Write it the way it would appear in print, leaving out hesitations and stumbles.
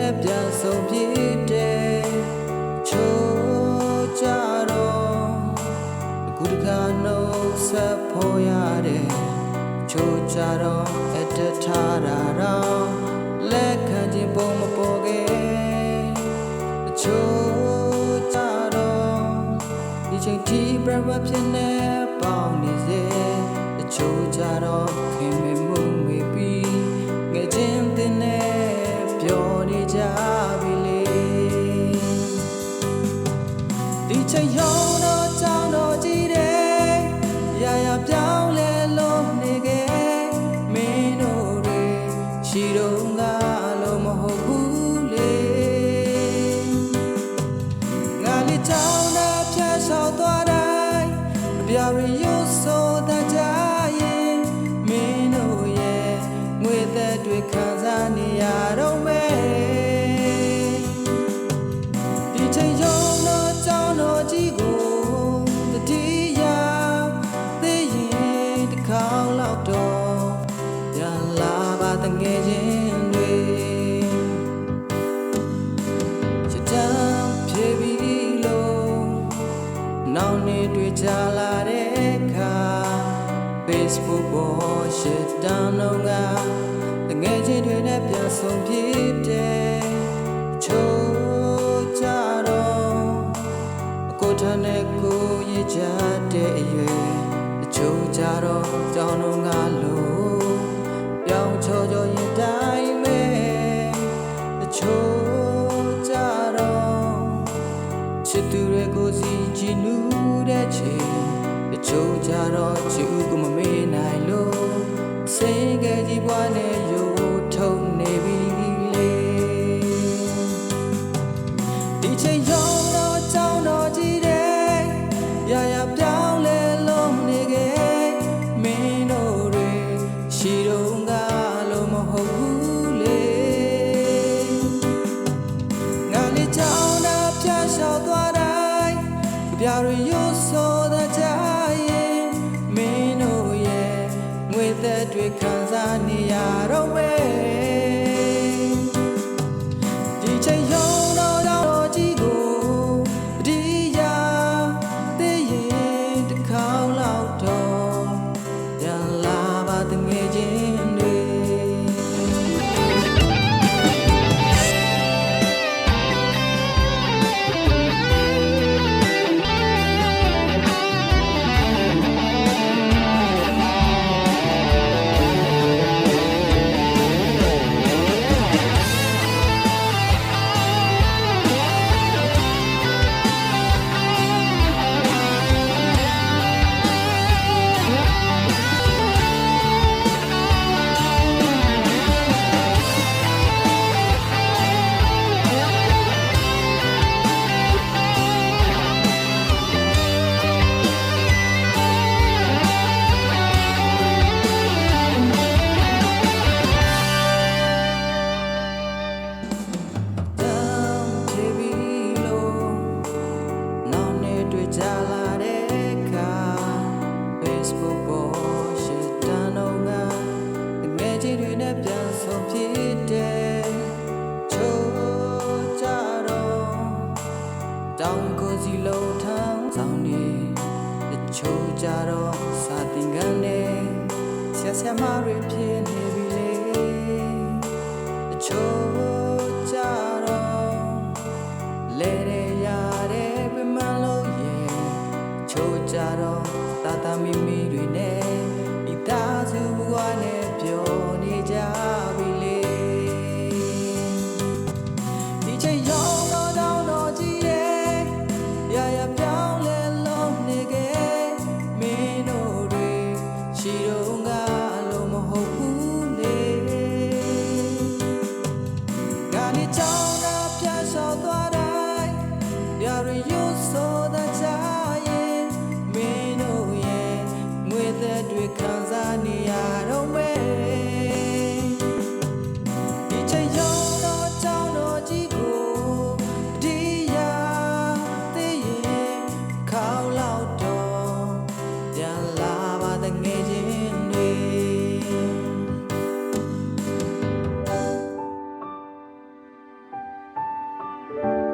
နဲ့ပြန်ဆုံးဖြစ်တယ်ချိုးကြတော့အခုတခါနှုတ်ဆက်ဖို့ရတယ်ချိုးကြတော့အတ္တထားတာတော့လက်ခံခြင်းပုံမပေါ်ခဲ့ချိုးကြတော့ဒီချိန်ထိပြတ်ဖြစ်နေပေါင်းနေစေချိုးကြတော့ခင်မမှုမေးပြီးငယ်ချင်းတင်နေပြောနေကြပြီလေဒီချိန်ရောတော့ကြောင်းတော့ကြည့်တယ်ရာရာပြောင်းလဲလို့နေခဲ့မင်းတို့တွေရှိတော့ငါလို့မဟုတ်ဘူးလေငါလေးကြောင်းတော့ဖြတ်လျှောက်သွားတိုင်းအပြာရီရုပ်ဆိုတဲ့ကြရင်မင်းတို့ရဲ့ငွေသက်တွေခံစားနေရတော့မယ်ဒီချိန်ရောတော့ကြောင်းတော့ကြီးကိုတတိယသိရင်တစ်ခေါက်လောက်တော့ပြန်လာပါတငယ်ချင်းတွေချစ်တမ်းဖြေပြီးလို့နောက်နေတွေ့ကြလာတဲ့အခါ Facebook ပေါ်ရှစ်တန်းလုံးကတငယ်ချင်းတွေနဲ့ပြန်ဆုံးဖြစ်တယ်ချိုးကြတော့အကိုထမ်းနဲ့ကိုရကြတဲ့အရွယ်ချိုးကြတော့ကြောင်းလုံးကလို့ပြောင်းချောချောရင်တိုင်းမဲ့ချိုးကြတော့ချစ်သူတွေကိုစီကြည်နူးတဲ့ချိန်ချိုးကြတော့ချစ်ဦးကိုမမေ့နိုင်လို့စိတ်ကကြီးပွားနဲ့ရိုးထုံနေပြီလေဒီချိန်ရောတော့ကြောင်းတော့ကြည့်တယ်ရာရာပြောင်းလဲလို့နေခဲ့မင်းတို့တွေရှိတော့ငါလို့မဟုတ်ဘူးလေငါလေးကြောင်းတော့ဖြတ်လျှောက်သွားတိုင်းပြာရီရုပ်ဆိုတဲ့ကြရင်မင်းတို့ရဲ့ငွေသက်တွေခံစားနေရတော့မယ်ဒီချိန်ရောတော့ကြီးကိုဒီရာသိရင်တစ်ခေါက်လောက်တော့ပြန်လာပါတငယ်ချင်းတွေကြလာတဲ့အခါ Facebook ပေါ်ရှစ်တန်းလုံးကငယ်ချင်းတွေနဲ့ပြန်ဆုံးဖြစ်တယ်ချိုးကြတော့တောင်ကိုစီလုံးထမ်းဆောင်နေချိုးကြတော့စာသင်ခန်းနဲ့ဆရာဆရာမတွေဖြစ်နေပြီလေချိုးကြတော့လဲရတဲ့ပြမလို့ချိုးကြတော့တာတာမီမီတွေနဲ့ဤသားစုဘွားနဲ့ပြောနေကြပြီလေဒီချိန်ရောတော့ကြည့်တယ်ရာရာပြောင်းလဲလို့နေခဲ့မင်းတို့တွေရှိတော့ငါလို့မဟုတ်ဘူးလေငါလေးကြောင်းတော့ပြတ်လျှောက်သွားတိုင်းပြရီရုပ်ဆိုတဲ့ကြတွေခံစားနေရတော့မယ်ဒီချိန်ရောတော့ကြောင်းတော့ကြီးကိုဒီရာသိရင်ခေါက်လောက်တော့ပြန်လာပါတငယ်ချင်းတွေ ။